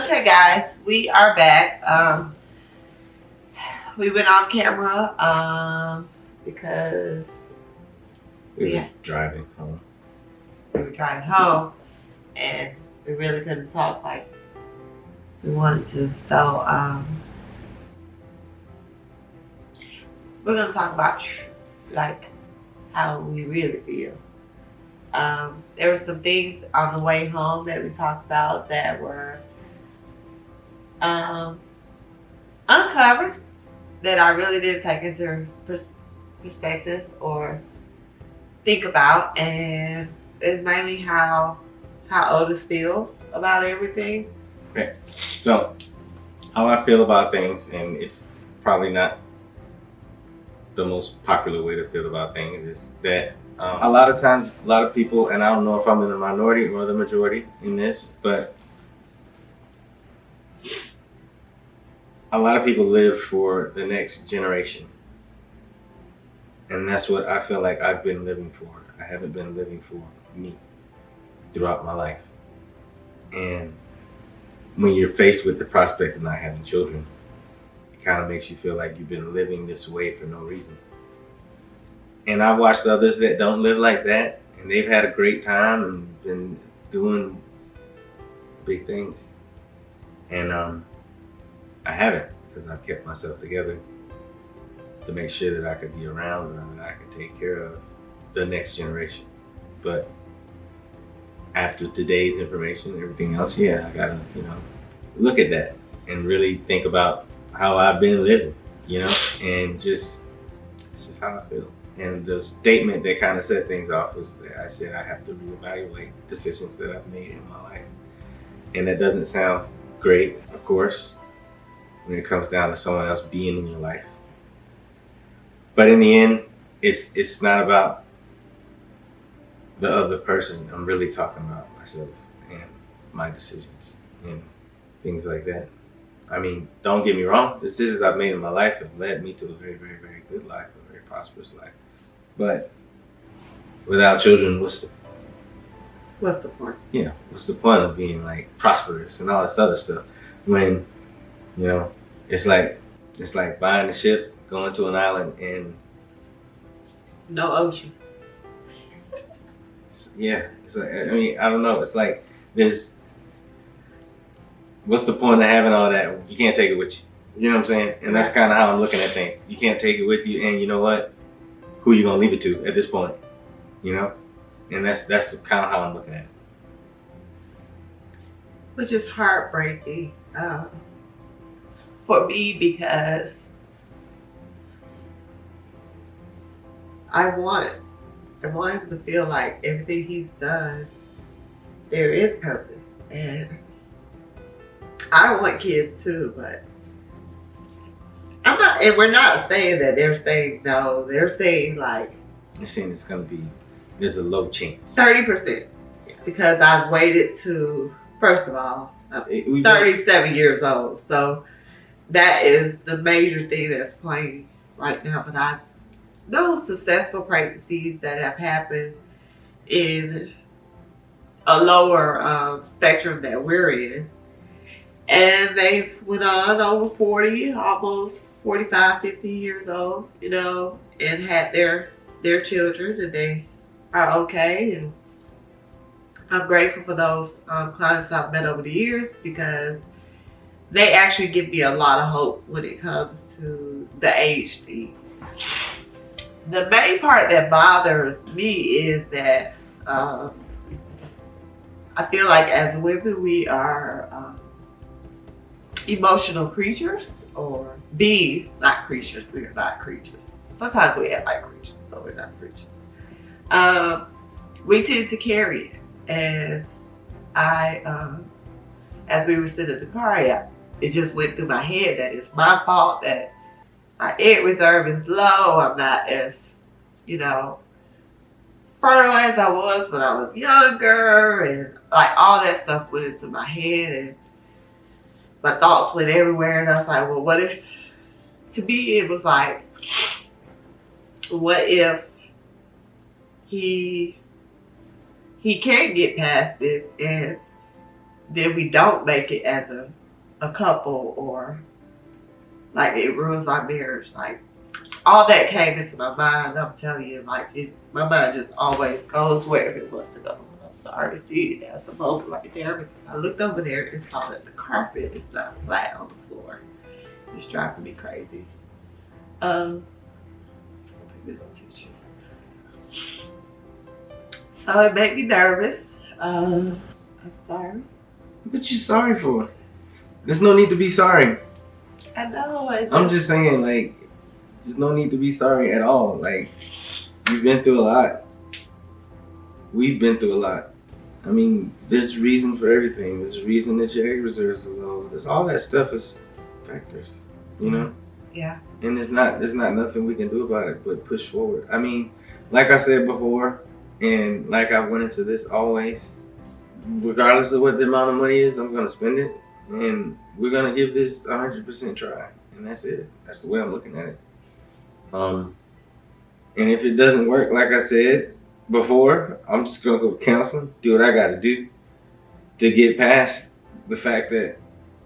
Okay, guys, we are back. We went off camera because We were driving home. we were driving home and we really couldn't talk like we wanted to. So we're gonna talk about like how we really feel. There were some things on the way home that we talked about that were um, uncovered that I really didn't take into perspective or think about, and it's mainly how Otis feels about everything. Okay, so how I feel about things, and it's probably not the most popular way to feel about things, is that a lot of times, a lot of people, and I don't know if I'm in the minority or the majority in this, but a lot of people live for the next generation. And that's what I feel like I've been living for. I haven't been living for me throughout my life. And when you're faced with the prospect of not having children, it kind of makes you feel like you've been living this way for no reason. And I've watched others that don't live like that, and they've had a great time and been doing big things. And I haven't, because I've kept myself together to make sure that I could be around and that I could take care of the next generation. But after today's information and everything else, yeah, I gotta, look at that and really think about how I've been living, and it's just how I feel. And the statement that kind of set things off was that I said I have to reevaluate decisions that I've made in my life. And that doesn't sound great, of course, when it comes down to someone else being in your life. But in the end, it's not about the other person. I'm really talking about myself and my decisions and things like that. I mean, don't get me wrong. The decisions I've made in my life have led me to a very, very, very good life, a very prosperous life. But without children, what's the point? Yeah, what's the point of being like prosperous and all this other stuff when, it's like buying a ship, going to an island, and no ocean. Yeah, it's like, I mean, I don't know. It's like what's the point of having all that? You can't take it with you. You know what I'm saying? And that's kind of how I'm looking at things. You can't take it with you, and you know what? Who are you gonna leave it to at this point? And that's kind of how I'm looking at it. Which is heartbreaking for me, because I want him to feel like everything he's done, there is purpose. And I want kids too, but I'm not, and we're not saying that they're saying no. They're saying like, they're saying there's a low chance. 30%. Because I've waited to, first of all, I'm 37 years old. So that is the major thing that's playing right now. But I know successful pregnancies that have happened in a lower spectrum that we're in. And they went on over 40, almost 45, 50 years old, and had their children, and they are okay. And I'm grateful for those clients I've met over the years, because they actually give me a lot of hope when it comes to the age thing. The main part that bothers me is that I feel like as women we are emotional creatures, or beings, not creatures. We are not creatures. Sometimes we act like creatures, but we're not creatures. We tend to carry it. And I, as we were sitting in the car, it just went through my head that it's my fault that my egg reserve is low. I'm not as, fertile as I was when I was younger, and like all that stuff went into my head, and my thoughts went everywhere. And I was like, well, what if? To me, it was like, what if he can't get past this, and then we don't make it as a couple, or like it ruins our marriage. Like all that came into my mind. I'm telling you, like my mind just always goes wherever it wants to go. I'm sorry to see that's a moment right there, because I looked over there and saw that the carpet is not flat on the floor. It's driving me crazy. So it made me nervous. I'm sorry. What you sorry for? There's no need to be sorry. I know. I'm just saying, like, there's no need to be sorry at all. Like, you've been through a lot. We've been through a lot. I mean, there's reason for everything. There's a reason that your egg reserves are low. There's all that stuff is factors, you know? Yeah. And there's not nothing we can do about it but push forward. I mean, like I said before, and like I went into this always, regardless of what the amount of money is, I'm gonna spend it, and we're gonna give this 100% try, and that's it. That's the way I'm looking at it. And if it doesn't work, like I said before, I'm just gonna go counseling, do what I gotta do to get past the fact that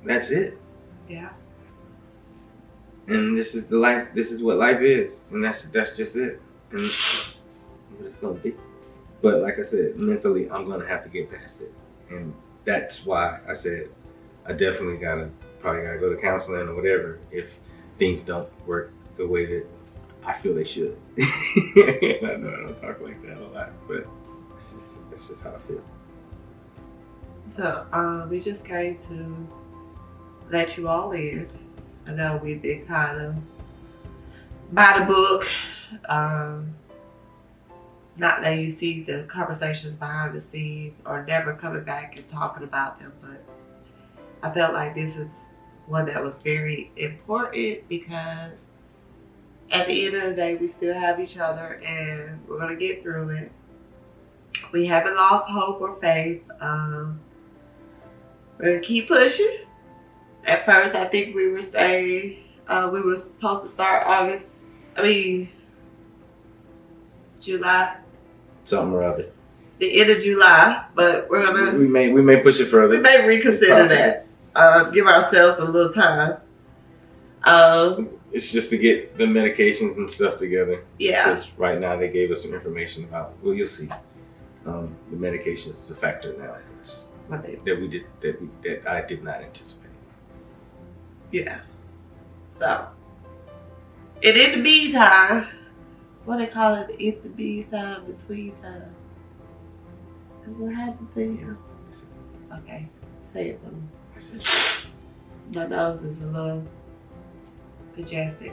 that's it. Yeah. And this is the life. This is what life is, and that's just it. And what it's gonna be. But like I said, mentally, I'm gonna have to get past it, and that's why I said I definitely probably gotta go to counseling or whatever if things don't work the way that I feel they should. I know I don't talk like that a lot, but that's just how I feel. So we just came to let you all in. I know we've been kind of by the book, not letting you see the conversations behind the scenes or never coming back and talking about them, but I felt like this is one that was very important, because at the end of the day, we still have each other and we're going to get through it. We haven't lost hope or faith. We're going to keep pushing. At first, I think we were saying we were supposed to start July. Something or other. The end of July, but we're gonna. We may push it further. We may reconsider that. Give ourselves a little time. It's just to get the medications and stuff together. Yeah. Because right now they gave us some information about. Well, you'll see. The medications is a factor now. It's that I did not anticipate. Yeah. So, and in the meantime, what they call it, in the meantime, between time. What happened to you? Okay, say it for me. My nose is a little congested.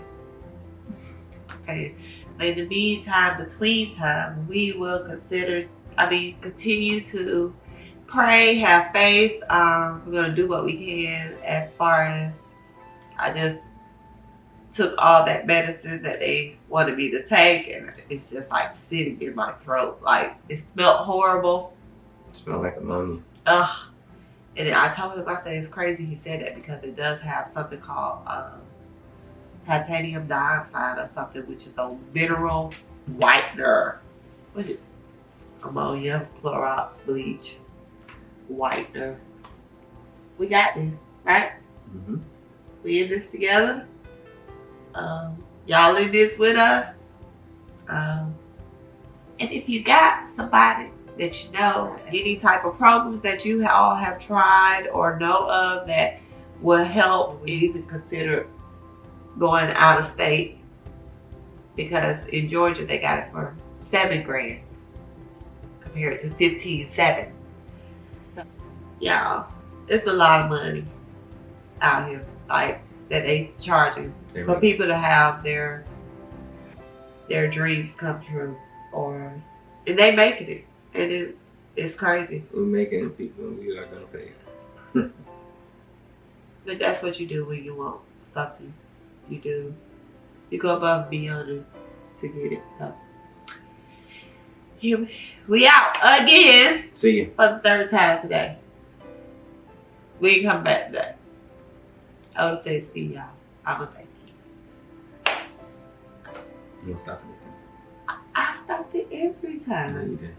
Okay, but in the meantime, between time, we will continue to pray, have faith. We're gonna do what we can. As far as I just took all that medicine that they wanted me to take, and it's just like sitting in my throat. Like, it smelled horrible. It smelled like ammonia. Ugh. And I told him, I said, it's crazy he said that, because it does have something called titanium dioxide or something, which is a mineral whitener. What is it? Ammonia, Clorox, bleach, whitener. We got this, right? Mm-hmm. We in this together. Y'all in this with us. And if you got somebody that you know, any type of programs that you all have tried or know of that will help, even consider going out of state, because in Georgia they got it for $7,000 compared to $15,700. So, y'all, it's a lot of money out here, like that they charging for people to have their dreams come true, and they making it, and it's crazy. We're making it, people, and we are gonna pay. But that's what you do when you want something. You go above and beyond it to get it. So here we out again. See you for the third time today. We ain't come back today. I would say see y'all. I would say peace. You don't stop it. I stopped it every time. No, you did.